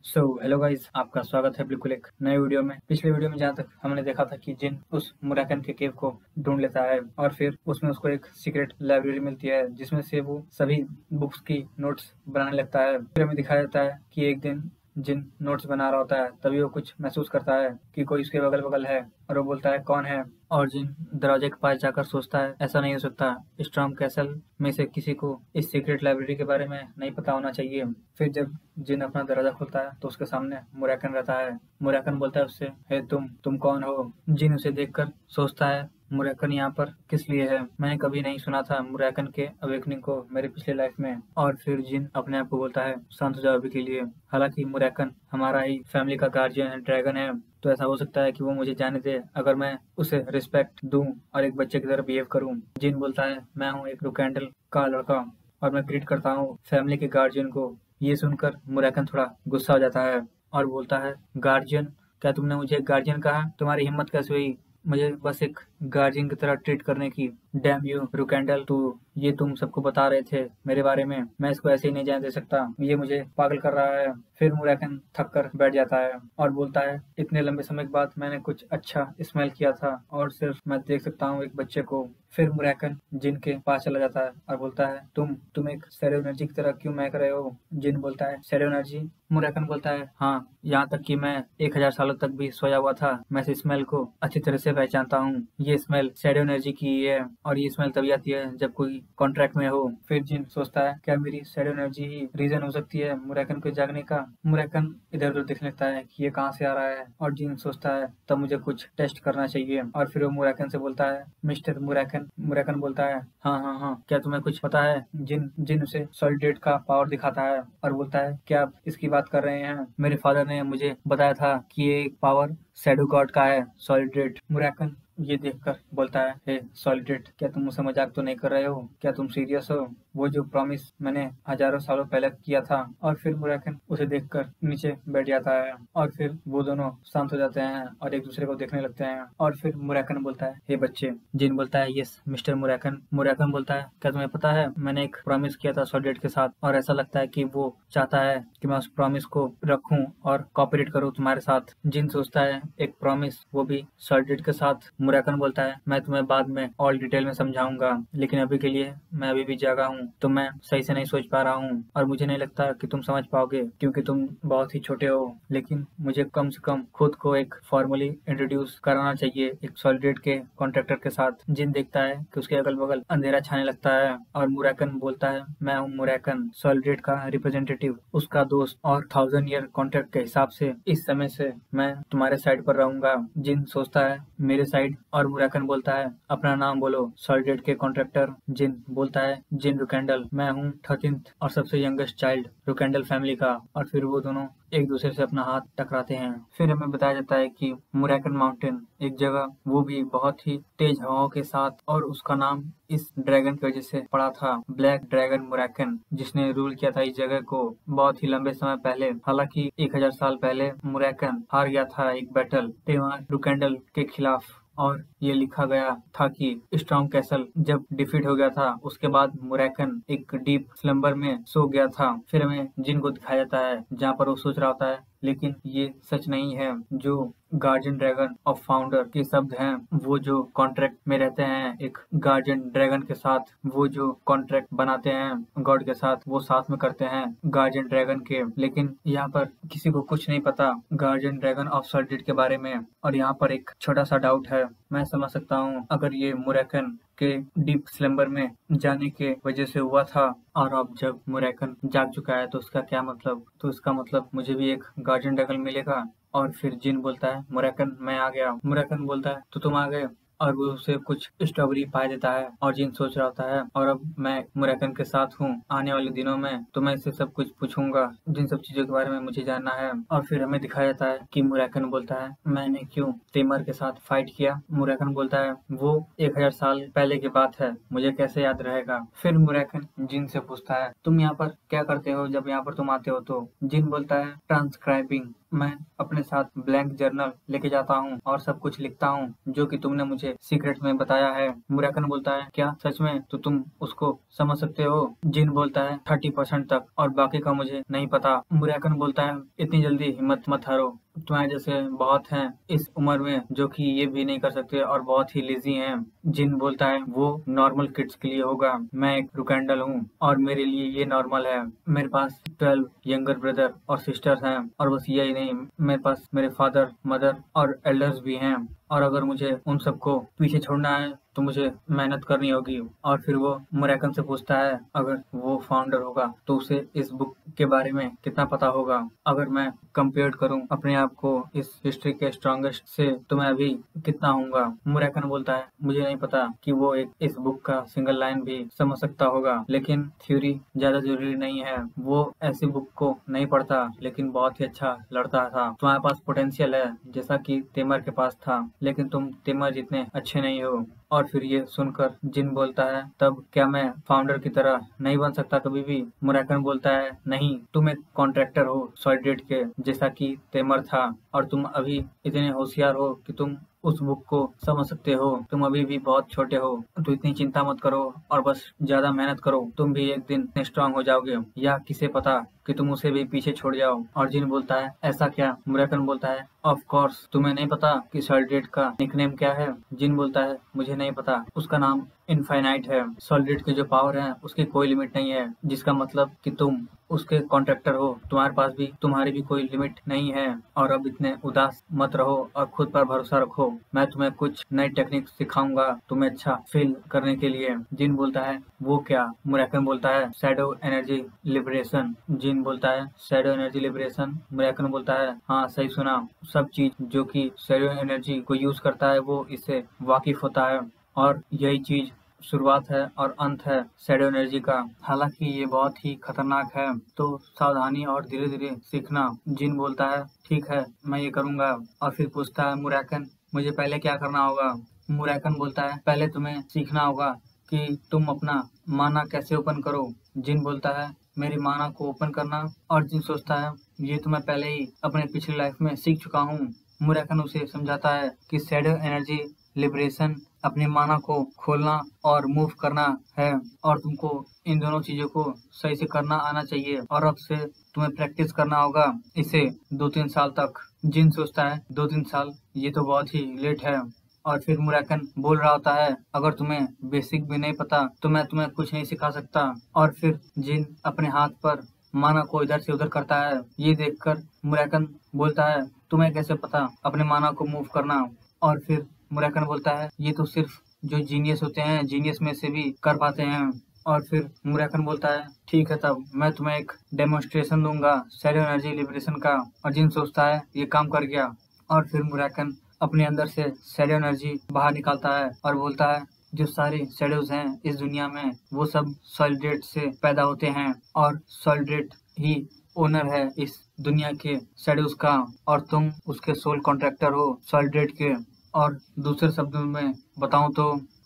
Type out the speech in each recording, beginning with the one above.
Hello guys, आपका स्वागत है बिल्कुल एक नए वीडियो में। पिछले वीडियो में जहाँ तक हमने देखा था कि जिन उस मुराकन के केव को ढूंढ लेता है और फिर उसमें उसको एक सीक्रेट लाइब्रेरी मिलती है जिसमें से वो सभी बुक्स की नोट्स बनाने लगता है। फिर हमें दिखाया जाता है कि एक दिन जिन नोट्स बना रहा होता है तभी वो कुछ महसूस करता है कि कोई उसके बगल बगल है और वो बोलता है कौन है। और जिन दरवाजे के पास जाकर सोचता है ऐसा नहीं हो सकता, स्ट्रॉम कैसल में से किसी को इस सीक्रेट लाइब्रेरी के बारे में नहीं पता होना चाहिए। फिर जब जिन अपना दरवाजा खोलता है तो उसके सामने मुराकन रहता है। मुराकन बोलता है उससे, हे तुम कौन हो? जिन उसे देखकर सोचता है मुराकन यहाँ पर किस लिए है? मैंने कभी नहीं सुना था मुराकन के अवेकनिंग को मेरे पिछले लाइफ में। और फिर जिन अपने आप को बोलता है शांत हो जाओ अभी के लिए, हालांकि मुराकन हमारा ही फैमिली का गार्जियन है, ड्रैगन है, तो ऐसा हो सकता है कि वो मुझे जाने दे अगर मैं उसे रिस्पेक्ट दूं और एक बच्चे की तरह बिहेव करूं। जिन बोलता है मैं हूं एक रुकेंडल का लड़का और मैं ग्रीट करता हूँ फैमिली के गार्जियन को। ये सुनकर मुराकन थोड़ा गुस्सा हो जाता है और बोलता है, गार्जियन? क्या तुमने मुझे गार्जियन कहा? तुम्हारी हिम्मत कैसे हुई मुझे बस एक गार्जियन की तरह ट्रीट करने की? डैम यू रुकेंडल, तो ये तुम सबको बता रहे थे मेरे बारे में? मैं इसको ऐसे ही नहीं जाने दे सकता, ये मुझे पागल कर रहा है। फिर मुराकन थक कर बैठ जाता है और बोलता है, इतने लंबे समय के बाद मैंने कुछ अच्छा स्मेल किया था और सिर्फ मैं देख सकता हूँ एक बच्चे को। फिर मुराकन जिन के पास चला जाता है और बोलता है, तुम एक शैडो एनर्जी की तरह क्यों महक रहे हो? जिन बोलता है, शैडो एनर्जी? मुराकन बोलता है, हाँ, यहाँ तक कि मैं 1000 सालों तक भी सोया हुआ था, मैं इस स्मेल को अच्छी तरह से पहचानता हूँ। ये स्मेल शैडो एनर्जी की ही है और ये स्मेल तभी आती है जब कोई कॉन्ट्रैक्ट में हो। फिर जिन सोचता है, क्या मेरी शैडो एनर्जी ही रीजन हो सकती है मुराकन को जागने का? मुराकन इधर उधर देखने लगता है कि ये कहाँ से आ रहा है और जिन सोचता है तब मुझे कुछ टेस्ट करना चाहिए। और फिर वो मुराकन से बोलता है, मिस्टर मुराकन? मुराकन बोलता है, हाँ हाँ हाँ, क्या तुम्हें कुछ पता है? जिन जिन उसे सॉलिडेट का पावर दिखाता है और बोलता है, क्या आप इसकी बात कर रहे हैं? मेरे फादर ने मुझे बताया था कि ये पावर शैडो गॉड का है, सॉलिडेट। मुराकन ये देखकर बोलता है, हे सॉलिडेट, क्या तुम मुझसे मजाक तो नहीं कर रहे हो? क्या तुम सीरियस हो? वो जो प्रॉमिस मैंने हजारों सालों पहले किया था। और फिर मुराकन उसे देखकर नीचे बैठ जाता है और फिर वो दोनों शांत हो जाते हैं और एक दूसरे को देखने लगते हैं। और फिर मुराकन बोलता है, हे बच्चे। जिन बोलता है, यस मिस्टर मुराकन। मुराकन बोलता है, क्या तुम्हें पता है मैंने एक प्रॉमिस किया था सॉलिडेट के साथ और ऐसा लगता है कि वो चाहता है कि मैं उस प्रॉमिस को रखूं और कॉपरेट करूं तुम्हारे साथ। जिन सोचता है, एक प्रॉमिस, वो भी सॉलिडेट के साथ? मुराकन बोलता है, मैं तुम्हें बाद में ऑल डिटेल में समझाऊंगा, लेकिन अभी के लिए मैं अभी भी जागा हूँ तो मैं सही से नहीं सोच पा रहा हूँ और मुझे नहीं लगता कि तुम समझ पाओगे क्योंकि तुम बहुत ही छोटे हो। लेकिन मुझे कम से कम खुद को एक फॉर्मली इंट्रोड्यूस कराना चाहिए एक सॉलिडेट के कॉन्ट्रैक्टर के साथ। जिन देखता है कि उसके अगल बगल अंधेरा छाने लगता है और मुराकन बोलता है, मैं हूँ मुराकन, सॉलिडेट का रिप्रेजेंटेटिव, उसका दोस्त, और 1000 ईयर कॉन्ट्रैक्ट के हिसाब से इस समय से मैं तुम्हारे साइड पर रहूंगा। जिन सोचता है, मेरे साइड? और मुराकन बोलता है, अपना नाम बोलो सॉलिडेट के कॉन्ट्रैक्टर। जिन बोलता है, जिन रुकेंडल, मैं हूँ 13th और सबसे यंगेस्ट चाइल्ड रुकेंडल फैमिली का। और फिर वो दोनों एक दूसरे से अपना हाथ टकराते हैं। फिर हमें बताया जाता है कि मुराकन माउंटेन एक जगह, वो भी बहुत ही तेज हवाओं के साथ, और उसका नाम इस ड्रैगन की वजह से पड़ा था, ब्लैक ड्रैगन मुराकन, जिसने रूल किया था इस जगह को बहुत ही लंबे समय पहले। हालांकि 1000 साल पहले मुराकन हार गया था एक बैटल तेवार रुकेंडल के खिलाफ और ये लिखा गया था कि स्ट्रॉन्ग कैसल जब डिफीट हो गया था उसके बाद मुराकन एक डीप स्लम्बर में सो गया था। फिर हमें जिन को दिखाया जाता है जहाँ पर वो सोच रहा होता है, लेकिन ये सच नहीं है। जो गार्जियन ड्रैगन ऑफ फाउंडर के शब्द हैं, वो जो कॉन्ट्रैक्ट में रहते हैं एक गार्जियन ड्रैगन के साथ, वो जो कॉन्ट्रैक्ट बनाते हैं गॉड के साथ, वो साथ में करते हैं गार्जियन ड्रैगन के। लेकिन यहाँ पर किसी को कुछ नहीं पता गार्जियन ड्रैगन ऑफ सॉलिडेट के बारे में। और यहाँ पर एक छोटा सा डाउट है, मैं समझ सकता हूँ अगर ये मुराकन के डीप स्लम्बर में जाने के वजह से हुआ था और अब जब मुराकन जाग चुका है तो उसका क्या मतलब? तो इसका मतलब मुझे भी एक गार्जियन ड्रैगन मिलेगा। और फिर जिन बोलता है, मुराकन मैं आ गया। मुराकन बोलता है, तो तुम आ गए? और वो उसे कुछ स्ट्रॉबेरी पाई देता है और जिन सोच रहा होता है, और अब मैं मुराकन के साथ हूँ आने वाले दिनों में, तो मैं इससे सब कुछ पूछूंगा जिन सब चीजों के बारे में मुझे जानना है। और फिर हमें दिखाया जाता है कि मुराकन बोलता है, मैंने क्यों तेमर के साथ फाइट किया? मुराकन बोलता है, वो 1000 साल पहले की बात है, मुझे कैसे याद रहेगा? फिर मुराकन जिन से पूछता है, तुम यहाँ पर क्या करते हो जब यहाँ पर तुम आते हो? तो जिन बोलता है, ट्रांसक्राइबिंग मैं अपने साथ ब्लैंक जर्नल लेके जाता हूँ और सब कुछ लिखता हूँ जो कि तुमने मुझे सीक्रेट में बताया है। मुराकन बोलता है, क्या सच में? तो तुम उसको समझ सकते हो? जिन बोलता है, 30% तक, और बाकी का मुझे नहीं पता। मुराकन बोलता है, इतनी जल्दी हिम्मत मत हारो, तुम्हारे जैसे बहुत हैं इस उम्र में जो कि ये भी नहीं कर सकते और बहुत ही लेजी हैं। जिन बोलता है, वो नॉर्मल किड्स के लिए होगा, मैं एक रुकैंडल हूँ और मेरे लिए ये नॉर्मल है। मेरे पास 12 यंगर ब्रदर और सिस्टर्स हैं, और बस यही नहीं, मेरे पास मेरे फादर, मदर और एल्डर्स भी हैं, और अगर मुझे उन सबको पीछे छोड़ना है तो मुझे मेहनत करनी होगी। और फिर वो मुराकन से पूछता है, अगर वो फाउंडर होगा तो उसे इस बुक के बारे में कितना पता होगा? अगर मैं कंपेयर करूं अपने आप को इस हिस्ट्री के स्ट्रॉन्गेस्ट से तो मैं अभी कितना हूँगा? मुराकन बोलता है, मुझे नहीं पता कि वो एक इस बुक का सिंगल लाइन भी समझ सकता होगा, लेकिन थ्योरी ज्यादा जरूरी नहीं है। वो ऐसी बुक को नहीं पढ़ता लेकिन बहुत ही अच्छा लड़ता था। तुम्हारे पास पोटेंशियल है जैसा कि तेमर के पास था, लेकिन तुम तेमर जितने अच्छे नहीं हो। और फिर ये सुनकर जिन बोलता है, तब क्या मैं फाउंडर की तरह नहीं बन सकता कभी भी? मुराकन बोलता है, नहीं, तुम एक कॉन्ट्रैक्टर हो सॉलिडेट के, जैसा कि तेमर था, और तुम अभी इतने होशियार हो कि तुम उस बुक को समझ सकते हो। तुम अभी भी बहुत छोटे हो, तो इतनी चिंता मत करो और बस ज्यादा मेहनत करो, तुम भी एक दिन स्ट्रांग हो जाओगे, या किसे पता कि तुम उसे भी पीछे छोड़ जाओ। और जिन बोलता है, ऐसा क्या? मुराकन बोलता है, ऑफ कोर्स, तुम्हें नहीं पता कि सॉलिडेट का निकनेम क्या है? जिन बोलता है, मुझे नहीं पता, उसका नाम इनफाइनाइट है। सॉलिडेट के जो पावर है उसकी कोई लिमिट नहीं है, जिसका मतलब कि तुम उसके कॉन्ट्रैक्टर हो, तुम्हारी भी कोई लिमिट नहीं है। और अब इतने उदास मत रहो और खुद पर भरोसा रखो, मैं तुम्हें कुछ नई टेक्निक सिखाऊंगा तुम्हें अच्छा फील करने के लिए। जिन बोलता है, वो क्या? मुराकन बोलता है, शैडो एनर्जी लिबरेशन। जिन बोलता है, शैडो एनर्जी लिबरेशन? मुराकन बोलता है, हाँ सही सुना, सब चीज जो कि शैडो एनर्जी को यूज करता है वो इससे वाकिफ होता है, और यही चीज शुरुआत है और अंत है शैडो एनर्जी का। हालांकि ये बहुत ही खतरनाक है, तो सावधानी और धीरे धीरे सीखना। जिन बोलता है, ठीक है, मैं ये करूंगा। और फिर पूछता है मुराकन, मुझे पहले क्या करना होगा? मुराकन बोलता है, पहले तुम्हें सीखना होगा कि तुम अपना माना कैसे ओपन करो। जिन बोलता है, मेरी माना को ओपन करना? और जिन सोचता है, ये तो मैं पहले ही अपने पिछली लाइफ में सीख चुका हूँ। मुराकन उसे समझाता है कि शैडो एनर्जी लिबरेशन अपनी माना को खोलना और मूव करना है, और तुमको इन दोनों चीजों को सही से करना आना चाहिए, और अब से तुम्हें प्रैक्टिस करना होगा इसे 2-3 साल तक। जिन सोचता है, 2-3 साल, ये तो बहुत ही लेट है। और फिर मुराकन बोल रहा होता है, अगर तुम्हें बेसिक भी नहीं पता तो मैं तुम्हें कुछ नहीं सिखा सकता। और फिर जिन अपने हाथ पर माना को इधर से उधर करता है। ये देखकर मुराकन बोलता है, तुम्हें कैसे पता अपने माना को मूव करना? और फिर मुराकन बोलता है, ये तो सिर्फ जो जीनियस होते हैं, जीनियस में से भी कर पाते हैं। और फिर मुराकन बोलता है, ठीक है, तब मैं तुम्हें एक डेमोन्स्ट्रेशन दूंगा शैडो एनर्जी लिबरेशन का। और जिन सोचता है, ये काम कर गया। और फिर मुराकन अपने अंदर से शैडो एनर्जी बाहर निकालता है और बोलता है, जो सारे शैडोज हैं इस दुनिया में वो सब सॉलिडेट से पैदा होते हैं, और सॉलिडेट ही ओनर है इस दुनिया के शैडोज का, और तुम उसके सोल कॉन्ट्रैक्टर हो सॉलिडेट के। और दूसरे शब्दों में बताऊं तो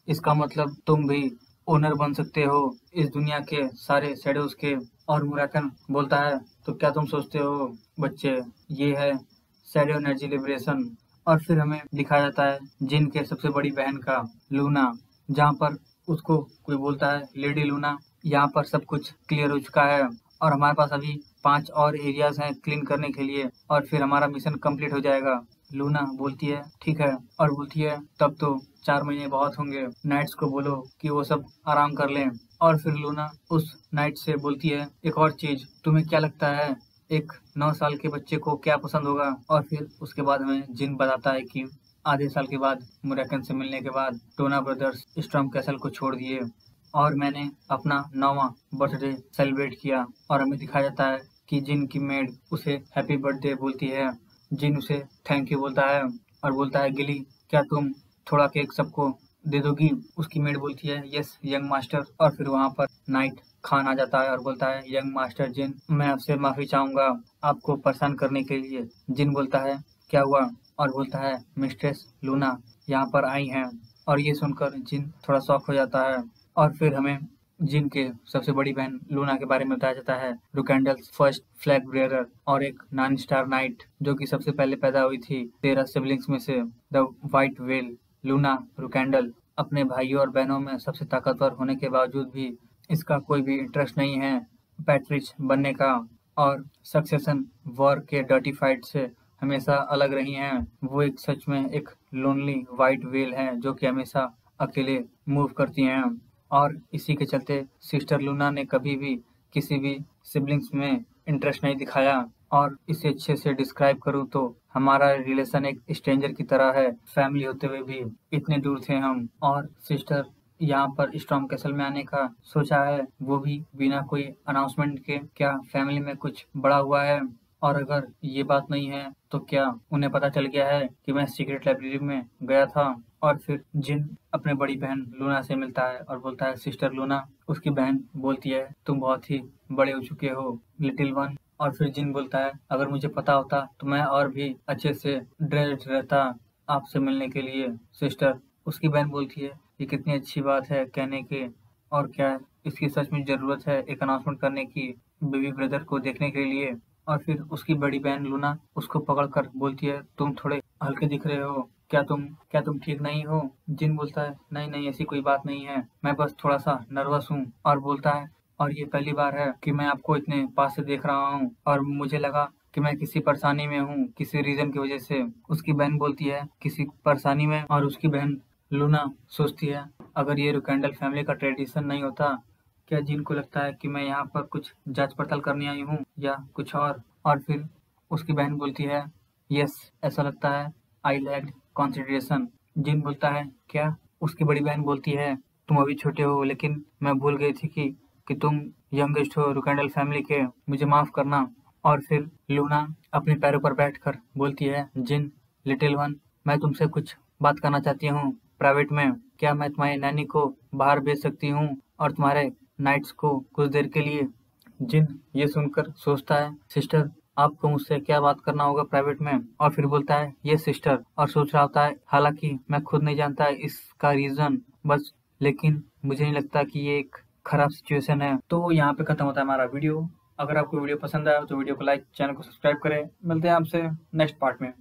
इसका मतलब तुम भी ओनर बन सकते हो इस दुनिया के सारे शैडोज के। और मुराकन बोलता है, तो क्या तुम सोचते हो बच्चे, ये है शैडो एनर्जी लिबरेशन। और फिर हमें दिखाया जाता है जिन के सबसे बड़ी बहन का, लूना, जहाँ पर उसको कोई बोलता है, लेडी लूना, यहाँ पर सब कुछ क्लियर हो चुका है और हमारे पास अभी 5 और एरियाज हैं क्लीन करने के लिए, और फिर हमारा मिशन कंप्लीट हो जाएगा। लूना बोलती है, ठीक है, और बोलती है, तब तो 4 महीने बहुत होंगे, नाइट्स को बोलो कि वो सब आराम कर लें। और फिर लूना उस नाइट से बोलती है, एक और चीज, तुम्हें क्या लगता है एक 9 साल के बच्चे को क्या पसंद होगा? और फिर उसके बाद हमें जिन बताता है कि आधे साल के बाद मुराकन से मिलने के बाद टोना ब्रदर्स स्टॉर्म कैसल को छोड़ दिए, और मैंने अपना 9वां बर्थडे सेलिब्रेट किया। और हमें दिखाया जाता है कि जिन की मेड उसे हैप्पी बर्थडे बोलती है। जिन उसे थैंक यू बोलता है और बोलता है, गिली, क्या तुम थोड़ा केक सबको दे दोगी? उसकी मेड बोलती है, यस यंग मास्टर। और फिर वहाँ पर नाइट खान आ जाता है और बोलता है, यंग मास्टर जिन, मैं आपसे माफी चाहूंगा आपको परेशान करने के लिए। जिन बोलता है, क्या हुआ? और बोलता है, मिस्ट्रेस लूना यहाँ पर आई हैं। और ये सुनकर जिन थोड़ा शॉक हो जाता है। और फिर हमें जिन के सबसे बड़ी बहन लूना के बारे में बताया जाता है, रुकेंडल्स फर्स्ट फ्लैग बेयरर और एक नॉन स्टार नाइट जो कि सबसे पहले पैदा हुई थी 13 सिबलिंग्स में से। द व्हाइट वेल लूना रुकेंडल अपने भाइयों और बहनों में सबसे ताकतवर होने के बावजूद भी इसका कोई भी इंटरेस्ट नहीं है पैट्रिच बनने का, और सक्सेशन वॉर के डर्टी फाइट से हमेशा अलग रही हैं। वो एक सच में एक लोनली व्हाइट वेल है जो कि हमेशा अकेले मूव करती हैं, और इसी के चलते सिस्टर लूना ने कभी भी किसी भी सिबलिंग्स में इंटरेस्ट नहीं दिखाया। और इसे अच्छे से डिस्क्राइब करूँ तो हमारा रिलेशन एक स्ट्रेंजर की तरह है, फैमिली होते हुए भी इतने दूर थे हम। और सिस्टर यहाँ पर स्टॉर्म कैसल में आने का सोचा है, वो भी बिना कोई अनाउंसमेंट के। क्या फैमिली में कुछ बड़ा हुआ है? और अगर ये बात नहीं है तो क्या उन्हें पता चल गया है कि मैं सीक्रेट लाइब्रेरी में गया था? और फिर जिन अपने बड़ी बहन लूना से मिलता है और बोलता है सिस्टर लूना। उसकी बहन बोलती है तुम बहुत ही बड़े हो चुके हो लिटिल वन। और फिर जिन बोलता है अगर मुझे पता होता तो मैं और भी अच्छे से ड्रेस्ड रहता आपसे मिलने के लिए सिस्टर। उसकी बहन बोलती है ये कितनी अच्छी बात है कहने के, और क्या इसकी सच में जरूरत है एक अनाउंसमेंट करने की बेबी ब्रदर को देखने के लिए? और फिर उसकी बड़ी बहन लूना उसको पकड़कर बोलती है तुम थोड़े हल्के दिख रहे हो, क्या तुम ठीक नहीं हो? जिन बोलता है नहीं नहीं ऐसी कोई बात नहीं है, मैं बस थोड़ा सा नर्वस हूँ। और बोलता है और ये पहली बार है कि मैं आपको इतने पास से देख रहा हूँ और मुझे लगा कि मैं किसी परेशानी में हूँ किसी रीजन की वजह से। उसकी बहन बोलती है किसी परेशानी में? और उसकी बहन लूना सोचती है अगर ये रुकेंडल फैमिली का ट्रेडिशन नहीं होता, क्या जिन को लगता है कि मैं यहाँ पर कुछ जांच पड़ताल करने आई हूँ या कुछ और? और फिर उसकी बहन बोलती है यस ऐसा लगता है, आई लैक्ड कंसिडरेशन। जिन बोलता है क्या? उसकी बड़ी बहन बोलती है तुम अभी छोटे हो लेकिन मैं भूल गई थी कि तुम यंगेस्ट हो रुकेंडल फैमिली के, मुझे माफ करना। और फिर लूना अपने पैरों पर बैठकर बोलती है जिन लिटिल वन मैं तुमसे कुछ बात करना चाहती हूँ प्राइवेट में। क्या मैं तुम्हारी नैनी को बाहर भेज सकती हूँ और तुम्हारे नाइट्स को कुछ देर के लिए? जिन ये सुनकर सोचता है सिस्टर आपको मुझसे क्या बात करना होगा प्राइवेट में? और फिर बोलता है ये सिस्टर, और सोच रहा होता है हालांकि मैं खुद नहीं जानता इसका रीजन बस, लेकिन मुझे नहीं लगता कि ये एक खराब सिचुएशन है। तो यहाँ पे खत्म होता है हमारा वीडियो। अगर आपको वीडियो पसंद आया तो वीडियो को लाइक, चैनल को सब्सक्राइब करें। मिलते हैं आपसे नेक्स्ट पार्ट में।